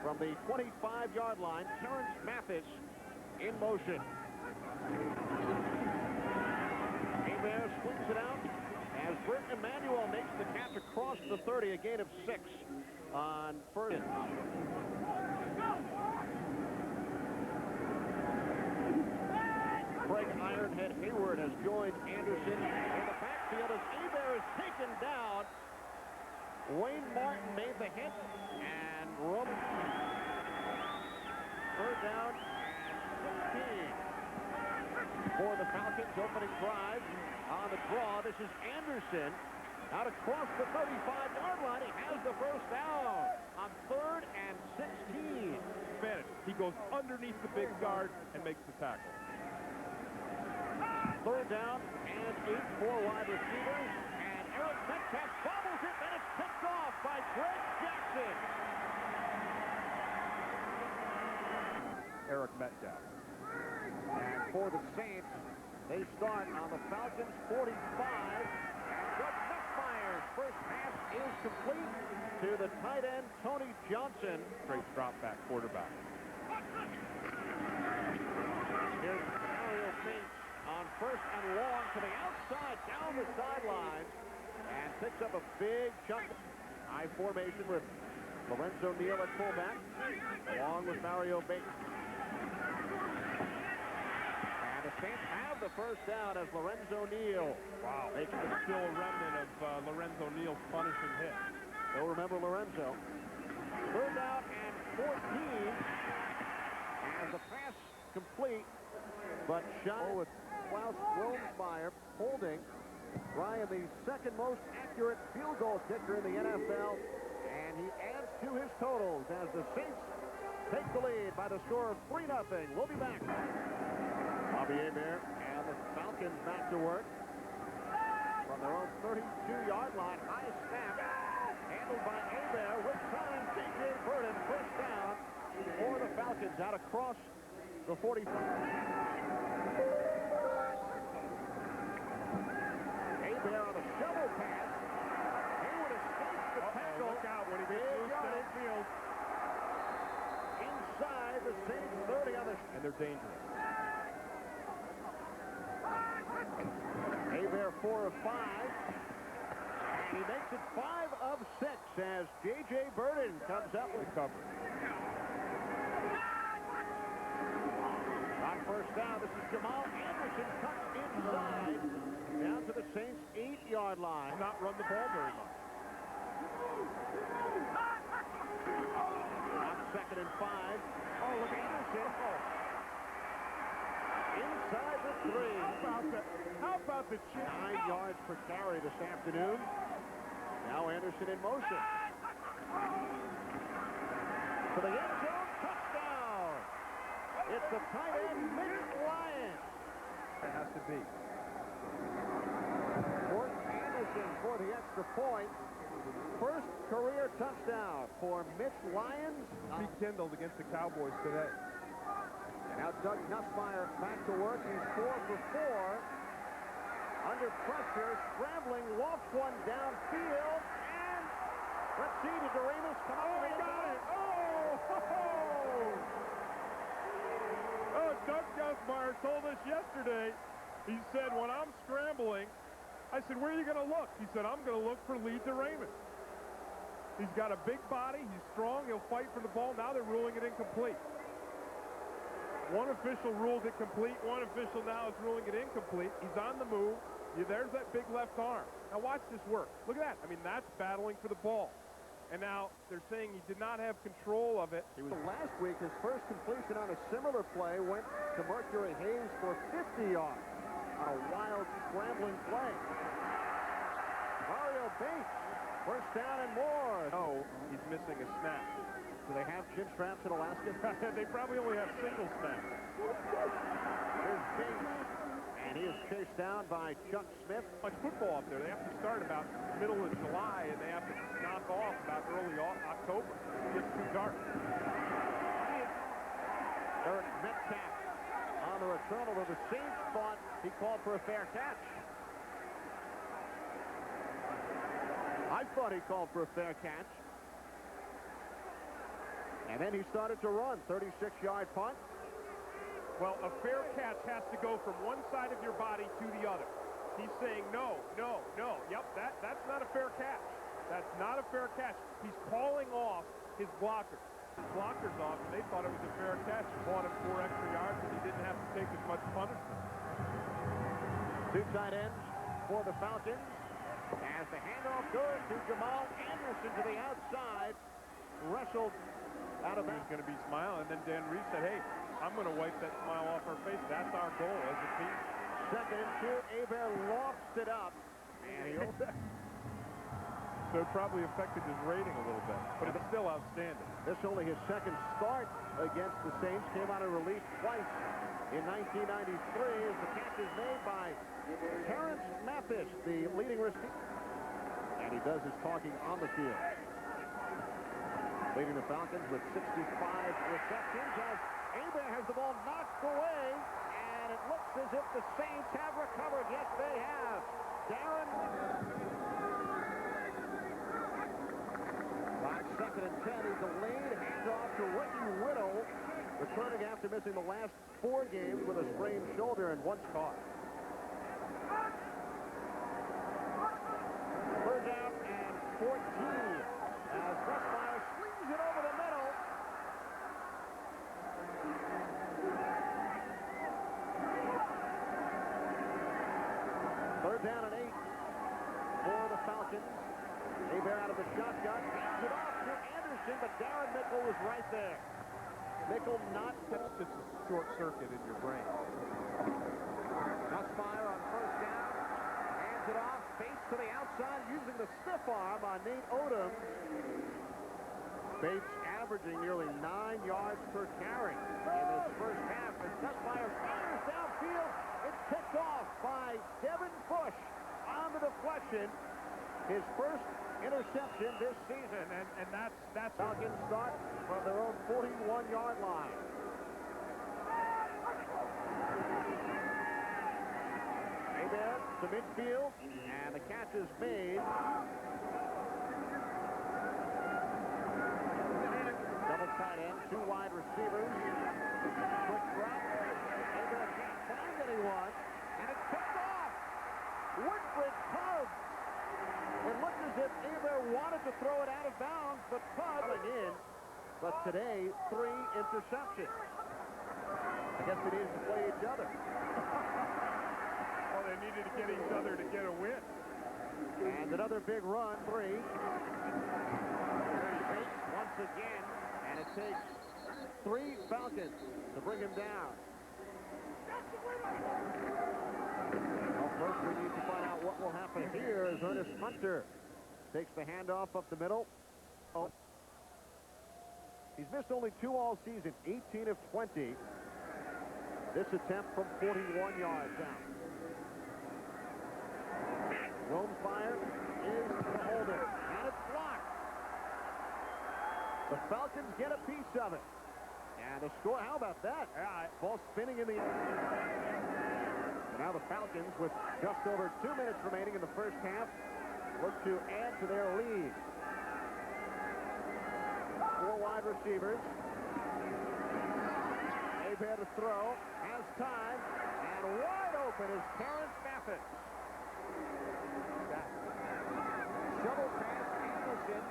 from the 25-yard line. Terrence Mathis in motion. Hebert swings it out as Bert Emanuel makes the catch across the 30, a gain of 6 on first. Craig Ironhead Hayward has joined Anderson in the backfield as Hebert is taken down. Wayne Martin made the hit, and Roman. Third down and 16 for the Falcons opening drive on the draw. This is Anderson out across the 35-yard line. He has the first down on 3rd and 16. Advantage. He goes underneath the big guard and makes the tackle. 3rd down and 8 for wide receivers. And Eric Metcalf fumbles it, and it's picked off by Greg Jackson. Eric Metcalf. And for the Saints, they start on the Falcons 45. And Doug Nussmeier's first pass is complete to the tight end, Tony Johnson. Great drop back quarterback. Here's Mario Bates on 1st and long to the outside, down the sideline, and picks up a big chunk. High formation with Lorenzo Neal at fullback, along with Mario Bates. And the Saints have the first down as Lorenzo Neal. Wow, it's still a remnant of Lorenzo Neal's punishing hit. They'll remember Lorenzo. 3rd down and 14 as the pass complete, but shot with Klaus Wilmsmeyer holding Ryan, the second most accurate field goal kicker in the NFL, and he adds to his totals as the Saints take the lead by the score of 3-0. We'll be back. Bobby Hebert and the Falcons back to work from their own 32-yard line. High snap handled by Hebert with time. J.J. Burden first down for the Falcons out across the 45. Hebert on a shovel pass. Hayward escapes the tackle. Look out when he gets loose downfield. Inside the Saints 30 on the... And they're dangerous. Hebert 4 of 5. And he makes it 5 of 6 as J.J. Burden comes up with coverage. On first down, this is Jamal Anderson tucked inside down to the Saints' 8-yard line. Not run the ball very much. On 2nd and 5. Oh, look at Anderson. Inside the 3. How about the 9 yards per carry this afternoon. Now Anderson in motion. To the end zone, touchdown. It's the tight end, Mitch Lyons. It has to be. Gordon Anderson for the extra point. First career touchdown for Mitch Lyons. He kindled against the Cowboys today. And now Doug Nussmeier back to work. He's 4 for 4. Under pressure, scrambling, lofts one downfield, and let's see, did Doremus come out? He got it! Oh, Doug Nussmeier told us yesterday, he said, when I'm scrambling, I said, where are you going to look? He said, I'm going to look for Lee Doremus. He's got a big body, he's strong, he'll fight for the ball. Now they're ruling it incomplete. One official ruled it complete, one official now is ruling it incomplete. He's on the move. There's that big left arm. Now watch this work. Look at that. I mean, that's battling for the ball. And now they're saying he did not have control of it. He was last week, his first completion on a similar play went to Mercury Hayes for 50 yards on a wild scrambling play. Mario Bates, first down and more. Oh, he's missing a snap. Do they have chin straps in Alaska? They probably only have single snaps. Here's Bates. And he is chased down by Chuck Smith. Much football up there. They have to start about middle of July, and they have to knock off about early October. It gets too dark. Eric Metcalf on the return, although the Saints thought he called for a fair catch. I thought he called for a fair catch. And then he started to run. 36-yard punt. Well, a fair catch has to go from one side of your body to the other. He's saying, no, no, no. Yep, that's not a fair catch. That's not a fair catch. He's calling off his blockers. His blockers off, and they thought it was a fair catch. Bought him 4 extra yards, and he didn't have to take as much punishment. 2 tight ends for the Falcons. As the handoff goes to Jamal Anderson to the outside. Wrestled out of He was bounds. going to be smiling, and then Dan Reeves said, hey, I'm going to wipe that smile off our face. That's our goal as a team. 2nd and 2. Hebert lofts it up. And he So it probably affected his rating a little bit, but it's still outstanding. This only his 2nd start against the Saints. Came out of release twice in 1993 as the catch is made by Terrence Mathis, the leading receiver. And he does his talking on the field. Leading the Falcons with 65 receptions as Hebert has the ball knocked away, and it looks as if the Saints have recovered. Yes, they have. Darren on 2nd and 10, he's delayed handoff to Ricky Riddle, returning after missing the last 4 games with a sprained shoulder and once caught. 3rd down and 14 as Westmeyer swings it over the middle. Third down and 8 for the Falcons. Hebert out of the shotgun, hands it off to Anderson, but Darren Mickle was right there. Mickle not... That's just a short circuit in your brain. Westmeyer on 1st down, hands it off, face to the outside, using the stiff arm on Nate Odom. Bates averaging nearly 9 yards per carry in this first half. As Westmeyer fires downfield, it's picked off by Devin Bush on the deflection. His first interception this season, And that's Falcons start from their own 41-yard line. Hebert to midfield, and the catch is made. Double tight end, 2 wide receivers. Quick drop. Hebert can't find anyone, and it's picked off. Woodbridge tugs. It looked as if Hebert wanted to throw it out of bounds, but tugging in. But today, 3 interceptions. I guess they needed to play each other. well, they needed to get each other to get a win. And another big run, 3. Bates once again, and it takes 3 Falcons to bring him down. Well, first we need to find out what will happen here as Ernest Hunter takes the handoff up the middle. Oh. He's missed only 2 all season, 18 of 20. This attempt from 41 yards out. Wilmsmeyer is to hold it, and it's blocked. The Falcons get a piece of it. And the score, how about that? Ball spinning in the air. And now the Falcons, with just over 2 minutes remaining in the first half, look to add to their lead. 4 wide receivers. Hebert to throw, has time, and wide open is Terrence Mathis. Shovel pass, Anderson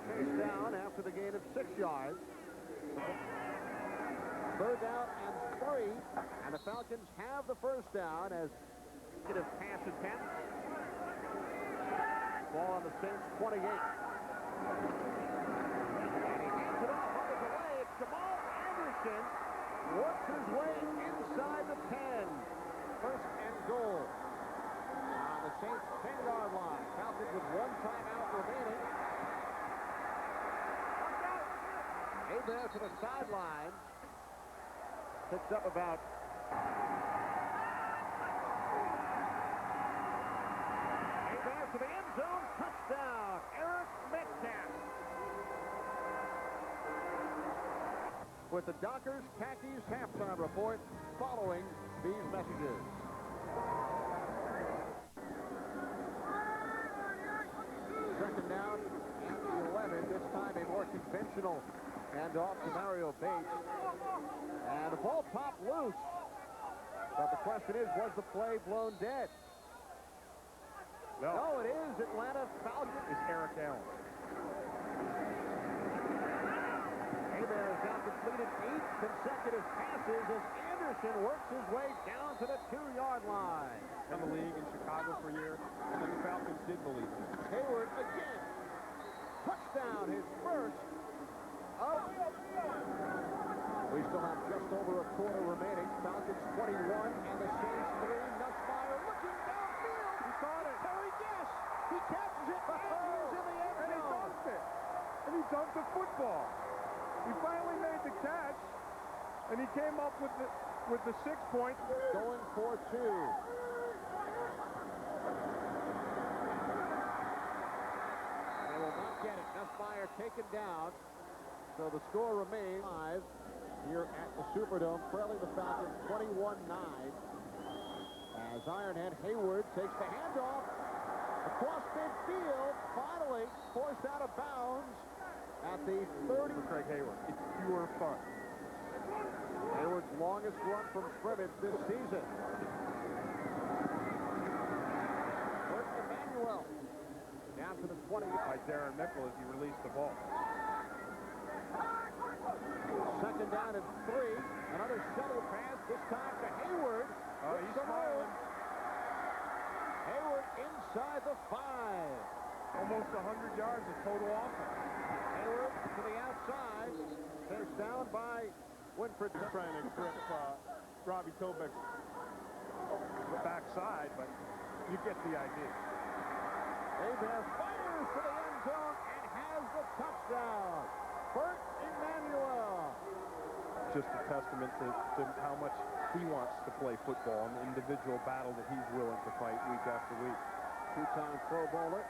chased down after the gain of 6 yards. 3rd down and 3, and the Falcons have the first down as negative pass attempts. Ball on the Saints 28. And he hands it off on the delay. It's Jamal Anderson. Works his way inside the 10. 1st and goal. On the Saints 10-yard line. Falcons with 1 timeout remaining. Hebert to the sideline. Picks up about Hebert to the end zone. Touchdown. Eric Metcalf. With the Dockers Khakis halftime report following these messages. Second down and 11. This time a more conventional Hand off to Mario Bates. And the ball popped loose. But the question is, was the play blown dead? No, it is Atlanta Falcons. It's Eric Allen. Hebert has now completed 8 consecutive passes as Anderson works his way down to the 2-yard line. In the league in Chicago for a year, and the Falcons did believe it. Hayward again. Touchdown, his first. We still have just over a quarter remaining. Falcons 21 and the Saints 3. Nussmeier looking downfield. He caught it. Terry Guess. He catches it and he's in the end zone. And he dunked it. And he dunked the football. He finally made the catch, and he came up with the 6 point. Going for 2. They will not get it. Nussmeier taken down. So the score remains 5 here at the Superdome, trailing the Falcons 21-9. As Ironhead Hayward takes the handoff across midfield, finally forced out of bounds at the 30. For Craig Hayward, it's pure fun. Hayward's longest run from scrimmage this season. Bert Emmanuel down to the 20. By Darren Mickle as he released the ball. Second down and 3. Another shuttle pass, this time to Hayward. He's smiling. Hayward inside the 5. Almost 100 yards of total offense. Hayward to the outside. Chased down by Winfred. Trying to grip Robbie Tobeck's backside, but you get the idea. Hebert fires to the end zone and has the touchdown. Bert Emmanuel. Just a testament to how much he wants to play football and the individual battle that he's willing to fight week after week. 2-time Pro Bowler.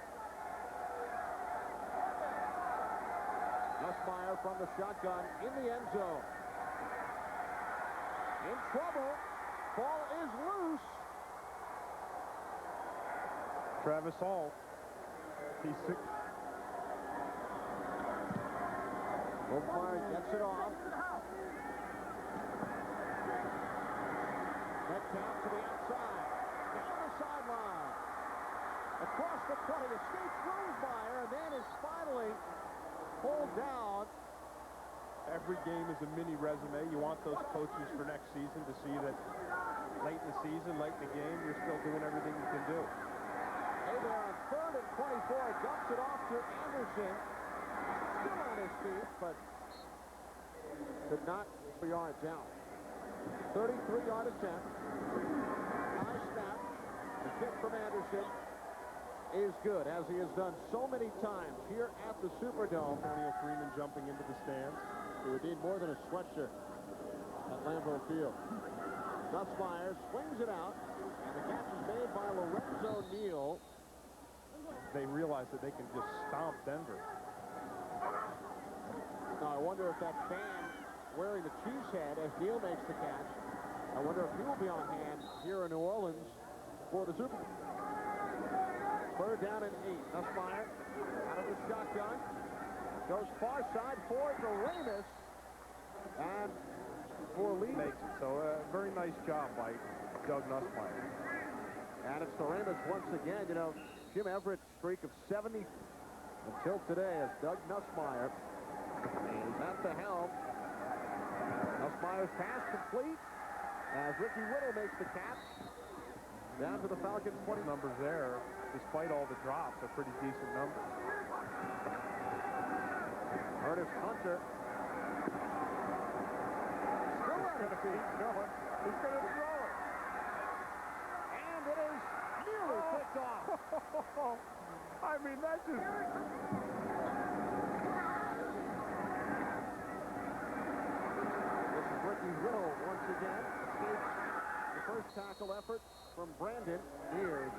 Nussmeier from the shotgun in the end zone. In trouble. Ball is loose. Travis Hall. He's 6. Nussmeier gets it off. Metcalf to the outside. Down the sideline. Across the 20. Escapes Rosemeyer and then is finally pulled down. Every game is a mini resume. You want those coaches for next season to see that late in the season, late in the game, you're still doing everything you can do. Hebert on 3rd and 24. Dumps it off to Anderson. Still on his feet, but could not 4 yards out. 33-yard attempt. High snap. The kick from Anderson is good, as he has done so many times here at the Superdome. Antonio Freeman jumping into the stands. He would need more than a sweatshirt at Lambeau Field. Nussmeier swings it out, and the catch is made by Lorenzo Neal. They realize that they can just stomp Denver. Now, I wonder if that fan wearing the cheese head as Neal makes the catch, I wonder if he will be on hand here in New Orleans for the Super Bowl. 3rd down and 8. Nussmeier out of the shotgun. Goes far side forward to Ramis. And for Lee. Makes it. So very nice job by Doug Nussmeier. And it's to Ramis once again. You know, Jim Everett's streak of 70 until today as Doug Nussmeier is at the helm. Nussmeier's pass complete as Ricky Whittle makes the catch. Down to the Falcons 20. Numbers there, despite all the drops, are pretty decent numbers. Curtis Hunter. Still on his feet. He's going to throw it. And it is nearly picked off. I mean, that just... This is Ricky Whittle once again. Escapes the first tackle effort from Brandon Mears.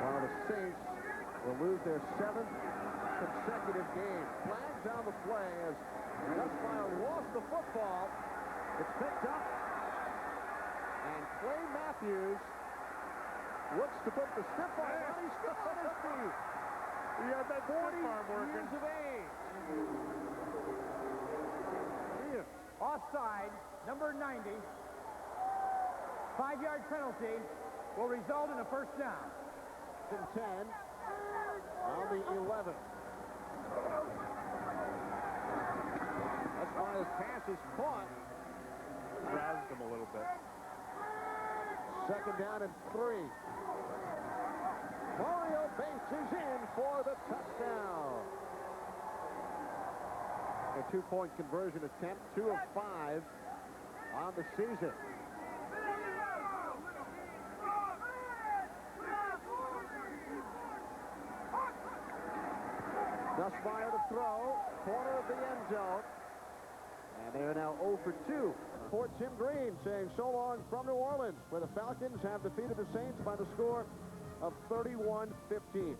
While the Saints will lose their 7th consecutive game. Flags on the play as Nussmeier lost the football. It's picked up. And Clay Matthews looks to put the stiff arm on. He's still on his feet. He had that 40 stiff arm working. years of age. offside, number 90. 5-yard penalty will result in a first down. 10 on the 11. That's why his pass is caught. Razzed him a little bit. Second down and 3. Mario Bates is in for the touchdown. A 2-point conversion attempt, 2 of 5 on the season. Nussmeier to throw, corner of the end zone. And they are now 0 for 2. For Tim Green saying so long from New Orleans, where the Falcons have defeated the Saints by the score of 31-15.